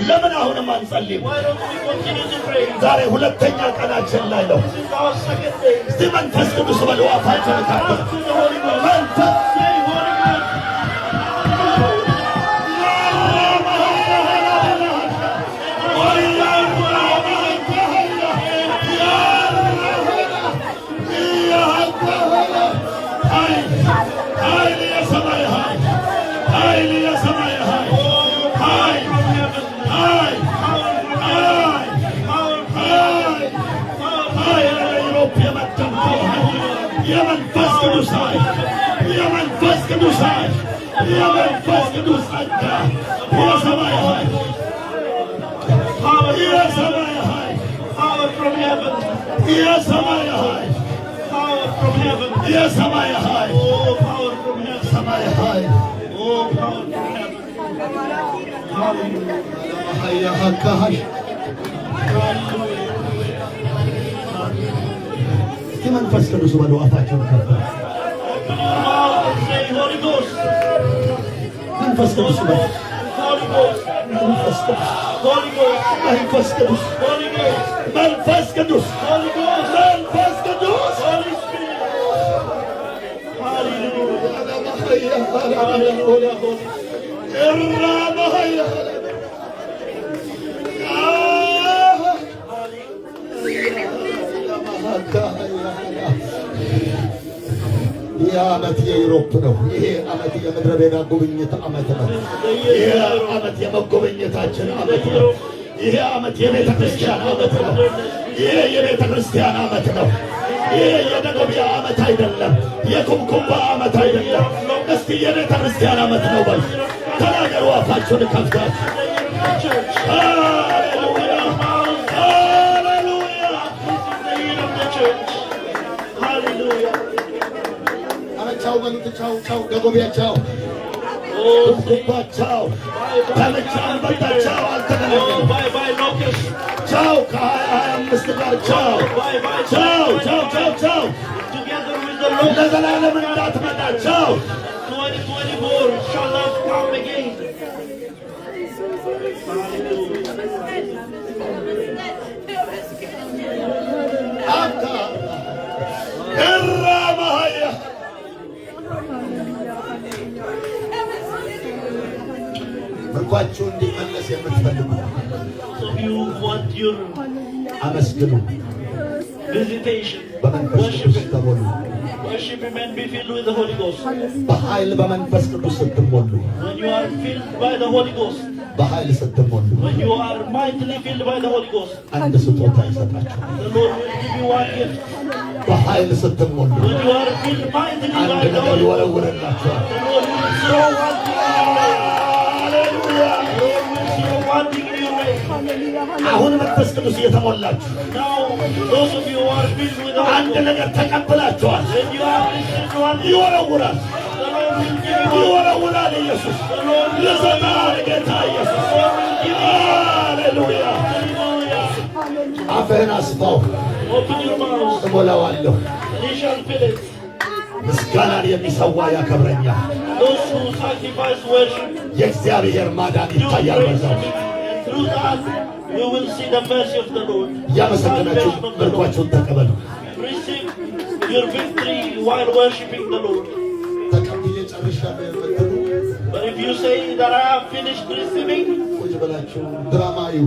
ለምን አሁንም አንጸልይም? ዛሬ ሁለተኛ ቀናችን ላይ ነው። እስቲ መንፈስ ቅዱስ በለው አፋችሁን ከፍቱ። መንፈስ የመንፈስ ቅዱስ ኃይል የመንፈስ ቅዱስ ጸጋ የሰማይ ኃይል የሰማይ ኃይል የሰማይ ኃይል የሰማይ ኃይል ሰማይ ኃይል መንፈስ ቅዱስ በለው አፋቸውን ከፈቱ። መንፈስ ቅዱስ በለው መንፈስ ቅዱስ መንፈስ ቅዱስ መንፈስ ቅዱስ መንፈስ ቅዱስ ይህ ዓመት የዩሮፕ ነው። ይሄ ዓመት የምድረ በዳ ጉብኝት ዓመት ነው። ይሄ ዓመት የመጎብኘታችን ዓመት ነው። ይሄ ዓመት የቤተ ክርስቲያን ዓመት ነው። ይሄ የቤተ ክርስቲያን ዓመት ነው። ይሄ የደጎቢያ ዓመት አይደለም። የኩምኩምባ ዓመት አይደለም። እስቲ የቤተ ክርስቲያን ዓመት ነው በሉ። ተናገሩ አፋችሁን ከፍታችሁ። ሃሌሉያ ሃሌሉያ ሃሌሉያ ቻው በሉት። ቻው ቻው ደጎቢያ ቻው ኩምኩምባ ቻው ተመቻን በቃ ቻው አልተገናኘንም። ቻው ከ25 ጋር ቻው ቻው ቻው ቻው ቻው ለዘላለም እንዳትመጣ ቻው 2024 shall not come again. ምርኳችሁ እንዲመለስ የምትፈልጉ አመስግኑ። በመንፈስ ቅዱስ ተሞሉ። በኃይል በመንፈስ ቅዱስ ስትሞሉ በኃይል ስትሞሉ አንድ ስጦታ ይሰጣችኋል። በኃይል ስትሞሉ አንድ ነገር ይወረውርላችኋል። አሁን መንፈስ ቅዱስ እየተሞላችሁ አንድ ነገር ተቀብላችኋል። ይወረውራል ይወረውራል። ኢየሱስ ይሰጣል። ጌታ ኢየሱስ ሃሌሉያ። አፍህን አስፋው እሞላዋለሁ። ምስጋናን የሚሰዋ ያከብረኛል። የእግዚአብሔር ማዳን ይታያል። በዛው እያመሰገናችሁ ምርኳችሁን ተቀበሉ። ተቀብዬ ጨርሻለሁ የምትሉ ቁጭ ብላችሁ ድራማ እዩ።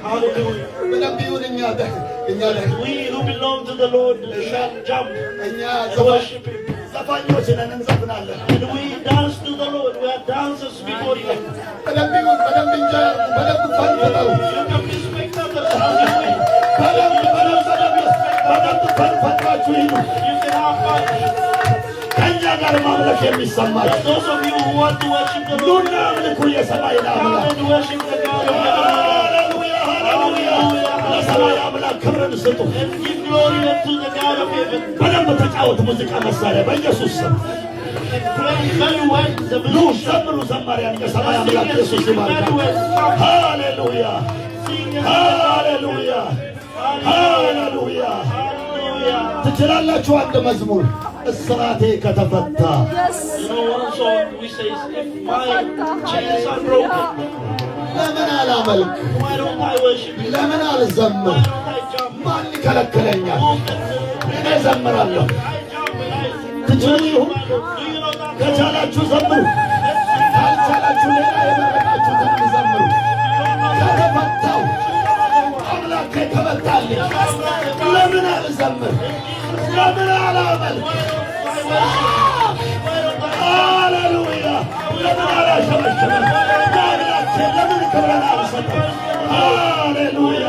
Hallelujah. We who belong to the Lord shall jump and worship Him. And we dance to the Lord. We are dancers before Him. You can be spectators on your way. You can have fun. Those of you who want to worship the Lord, come and worship the God of heaven. And give glory unto the God of heaven. And pray very well the musician. Hallelujah. Hallelujah. Hallelujah. ትችላላችሁ። አንድ መዝሙር እስራቴ ከተፈታ ለምን አላመልክ? ለምን አልዘምር? ማን ይከለክለኛል? እኔ ዘምራለሁ። ትችሉ ይሁን ከቻላችሁ ዘምሩ፣ ካልቻላችሁ ሌላ የመረጣችሁትን ዘምሩ። ከተፈታው አምላኬ ከመታልኝ ለምን አልዘምር? ለምን አላመልክ? ሃሌሉያ! ለምን አላሸበሽበም? ለአምላኬ ለምን ክብርን አልሰጠም? ሃሌሉያ!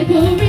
ክብር